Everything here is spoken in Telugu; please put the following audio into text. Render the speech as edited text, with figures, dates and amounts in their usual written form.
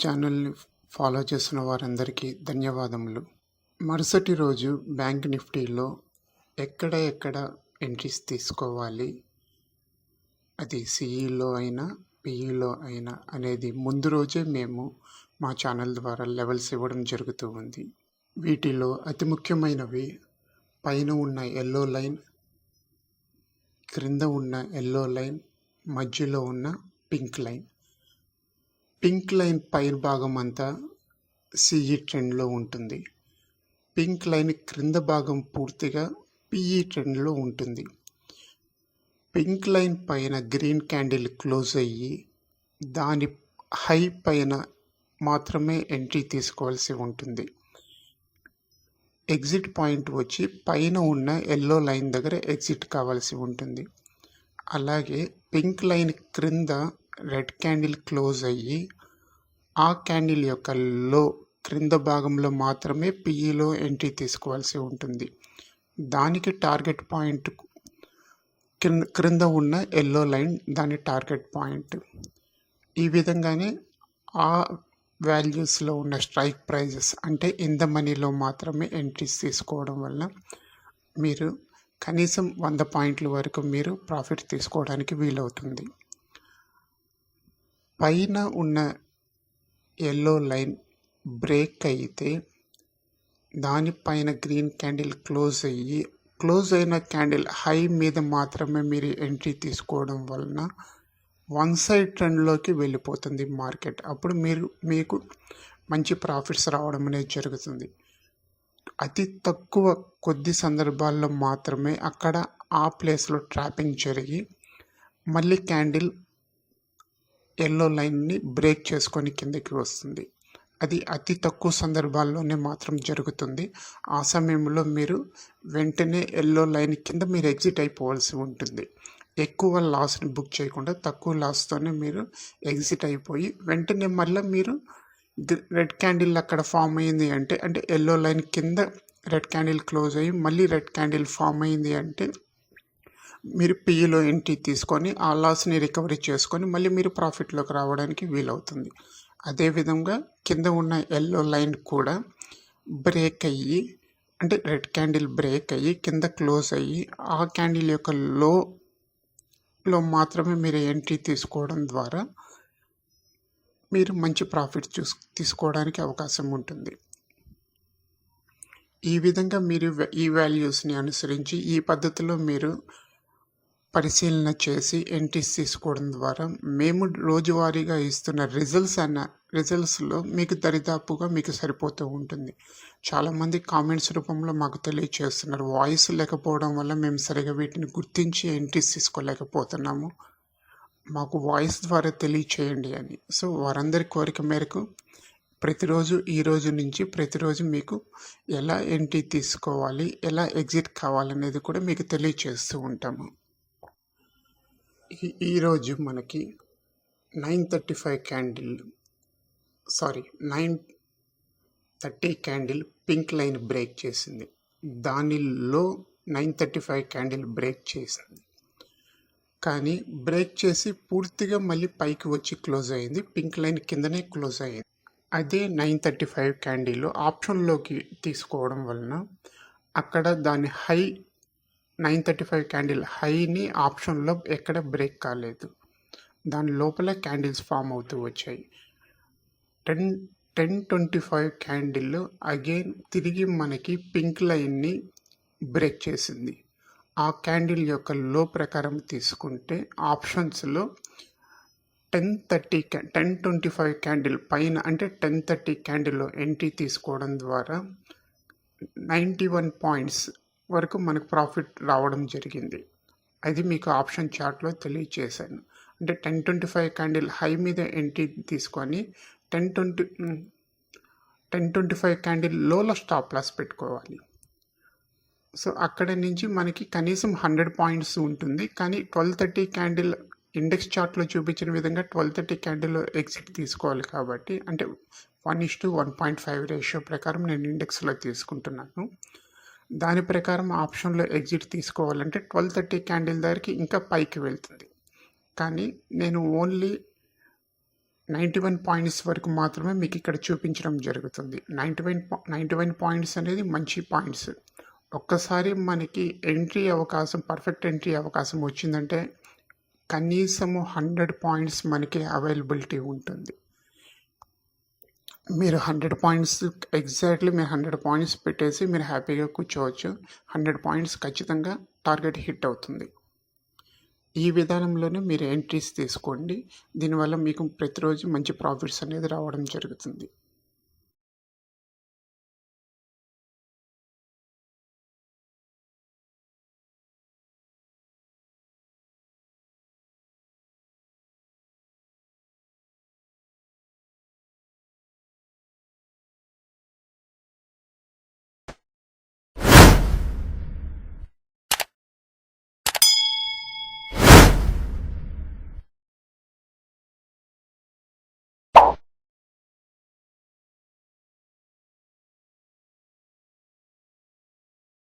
ఛానల్ని ఫాలో చేస్తున్న వారందరికీ ధన్యవాదములు. మరుసటి రోజు బ్యాంక్ నిఫ్టీలో ఎక్కడ ఎంట్రీస్ తీసుకోవాలి, అది సిఈలో అయినా పిఈలో అయినా అనేది ముందు రోజే మేము మా ఛానల్ ద్వారా లెవెల్స్ ఇవ్వడం జరుగుతూ ఉంది. వీటిలో అతి ముఖ్యమైనవి పైన ఉన్న ఎల్లో లైన్, క్రింద ఉన్న ఎల్లో లైన్, మధ్యలో ఉన్న పింక్ లైన్. పింక్ లైన్ పై భాగం అంతా సిఈ ట్రెండ్లో ఉంటుంది. పింక్ లైన్ క్రింద భాగం పూర్తిగా పిఈ ట్రెండ్లో ఉంటుంది. పింక్ లైన్ పైన గ్రీన్ క్యాండిల్ క్లోజ్ అయ్యి దాని హై పైన మాత్రమే ఎంట్రీ తీసుకోవాల్సి ఉంటుంది. ఎగ్జిట్ పాయింట్ వచ్చి పైన ఉన్న ఎల్లో లైన్ దగ్గర ఎగ్జిట్ కావాల్సి ఉంటుంది. అలాగే పింక్ లైన్ క్రింద రెడ్ క్యాండిల్ క్లోజ్ అయ్యి ఆ క్యాండిల్ యొక్క లో క్రింద భాగంలో మాత్రమే పిఈలో ఎంట్రీ తీసుకోవాల్సి ఉంటుంది. దానికి టార్గెట్ పాయింట్ క్రింద ఉన్న ఎల్లో లైన్ దాని టార్గెట్ పాయింట్. ఈ విధంగానే ఆ వాల్యూస్లో ఉన్న స్ట్రైక్ ప్రైజెస్ అంటే ఇన్ ద మనీలో మాత్రమే ఎంట్రీస్ తీసుకోవడం వల్ల మీరు కనీసం 100 పాయింట్ల వరకు మీరు ప్రాఫిట్ తీసుకోవడానికి వీలవుతుంది. పైన ఉన్న ఎల్లో లైన్ బ్రేక్ అయితే దానిపైన గ్రీన్ క్యాండిల్ క్లోజ్ అయిన క్యాండిల్ హై మీద మాత్రమే మీరు ఎంట్రీ తీసుకోవడం వలన వన్ సైడ్ ట్రెండ్లోకి వెళ్ళిపోతుంది మార్కెట్. అప్పుడు మీకు మంచి ప్రాఫిట్స్ రావడం అనేది జరుగుతుంది. అతి తక్కువ కొద్ది సందర్భాల్లో మాత్రమే అక్కడ ఆ ప్లేస్లో ట్రాపింగ్ జరిగి మళ్ళీ క్యాండిల్ ఎల్లో లైన్ని బ్రేక్ చేసుకొని కిందకి వస్తుంది. అది అతి తక్కువ సందర్భాల్లోనే మాత్రం జరుగుతుంది. ఆ సమయంలో మీరు వెంటనే ఎల్లో లైన్ కింద మీరు ఎగ్జిట్ అయిపోవాల్సి ఉంటుంది. ఎక్కువ లాస్ని బుక్ చేయకుండా తక్కువ లాస్తోనే మీరు ఎగ్జిట్ అయిపోయి వెంటనే మళ్ళీ మీరు రెడ్ క్యాండిల్ అక్కడ ఫామ్ అయింది అంటే ఎల్లో లైన్ కింద రెడ్ క్యాండిల్ క్లోజ్ అయ్యి మళ్ళీ రెడ్ క్యాండిల్ ఫామ్ అయింది అంటే మీరు పిఈలో ఎంట్రీ తీసుకొని ఆ లాస్ని రికవరీ చేసుకొని మళ్ళీ మీరు ప్రాఫిట్లోకి రావడానికి వీలవుతుంది. అదేవిధంగా కింద ఉన్న ఎల్లో లైన్ కూడా బ్రేక్ అయ్యి రెడ్ క్యాండిల్ బ్రేక్ అయ్యి కింద క్లోజ్ అయ్యి ఆ క్యాండిల్ యొక్క లోలో మాత్రమే మీరు ఎంట్రీ తీసుకోవడం ద్వారా మీరు మంచి ప్రాఫిట్ తీసుకోవడానికి అవకాశం ఉంటుంది. ఈ విధంగా మీరు ఈ వాల్యూస్ని అనుసరించి ఈ పద్ధతిలో మీరు పరిశీలన చేసి ఎంట్రీస్ తీసుకోవడం ద్వారా మేము రోజువారీగా ఇస్తున్న రిజల్ట్స్లో మీకు దరిదాపుగా మీకు సరిపోతూ ఉంటుంది. చాలామంది కామెంట్స్ రూపంలో మాకు తెలియచేస్తున్నారు, వాయిస్ లేకపోవడం వల్ల మేము సరిగా వీటిని గుర్తించి ఎంట్రీస్ తీసుకోలేకపోతున్నాము, మాకు వాయిస్ ద్వారా తెలియచేయండి అని. సో వారందరి కోరిక మేరకు ప్రతిరోజు ఈ రోజు నుంచి ప్రతిరోజు మీకు ఎలా ఎంట్రీ తీసుకోవాలి, ఎలా ఎగ్జిట్ కావాలనేది కూడా మీకు తెలియచేస్తూ ఉంటాము. ఈరోజు మనకి 930 క్యాండిల్ పింక్ లైన్ బ్రేక్ చేసింది. దానిలో 935 క్యాండిల్ బ్రేక్ చేసింది. కానీ బ్రేక్ చేసి పూర్తిగా మళ్ళీ పైకి వచ్చి క్లోజ్ అయింది. పింక్ లైన్ కిందనే క్లోజ్ అయ్యింది. అదే 935 క్యాండిల్ ఆప్షన్లోకి తీసుకోవడం వలన అక్కడ దాని హై 935 క్యాండిల్ హైని ఆప్షన్లో ఎక్కడ బ్రేక్ కాలేదు. దాని లోపల క్యాండిల్స్ ఫామ్ అవుతూ వచ్చాయి. 1025 క్యాండిల్ అగైన్ తిరిగి మనకి పింక్ లైన్ని బ్రేక్ చేసింది. ఆ క్యాండిల్ యొక్క లో ప్రకారం తీసుకుంటే ఆప్షన్స్లో 1025 క్యాండిల్ పైన 1030 క్యాండిల్లో ఎంట్రీ తీసుకోవడం ద్వారా 91 పాయింట్స్ వరకు మనకు ప్రాఫిట్ రావడం జరిగింది. అది మీకు ఆప్షన్ చార్ట్లో తెలియచేశాను. 1025 క్యాండిల్ హై మీద ఎంట్రీ తీసుకొని 1025 క్యాండిల్ లోలో స్టాప్ లాస్ పెట్టుకోవాలి. సో అక్కడ నుంచి మనకి కనీసం 100 పాయింట్స్ ఉంటుంది. కానీ 1230 క్యాండిల్ ఇండెక్స్ చార్ట్లో చూపించిన విధంగా 1230 క్యాండిల్ ఎగ్జిట్ తీసుకోవాలి. కాబట్టి 1:1.5 రేషియో ప్రకారం నేను ఇండెక్స్లో తీసుకుంటున్నాను. దాని ప్రకారం ఆప్షన్లో ఎగ్జిట్ తీసుకోవాలంటే 1230 క్యాండిల్ దగ్గరికి ఇంకా పైకి వెళ్తుంది. కానీ నేను ఓన్లీ 91 పాయింట్స్ వరకు మాత్రమే మీకు ఇక్కడ చూపించడం జరుగుతుంది. 91 పాయింట్స్ అనేది మంచి పాయింట్స్. ఒక్కసారి మనకి పర్ఫెక్ట్ ఎంట్రీ అవకాశం వచ్చిందంటే కనీసము 100 పాయింట్స్ మనకి అవైలబిలిటీ ఉంటుంది. మీరు 100 పాయింట్స్ మీరు 100 పాయింట్స్ పెట్టేసి మీరు హ్యాపీగా కూర్చోవచ్చు. 100 పాయింట్స్ ఖచ్చితంగా టార్గెట్ హిట్ అవుతుంది. ఈ విధానంలోనే మీరు ఎంట్రీస్ తీసుకోండి. దీనివల్ల మీకు ప్రతిరోజు మంచి ప్రాఫిట్స్ అనేది రావడం జరుగుతుంది.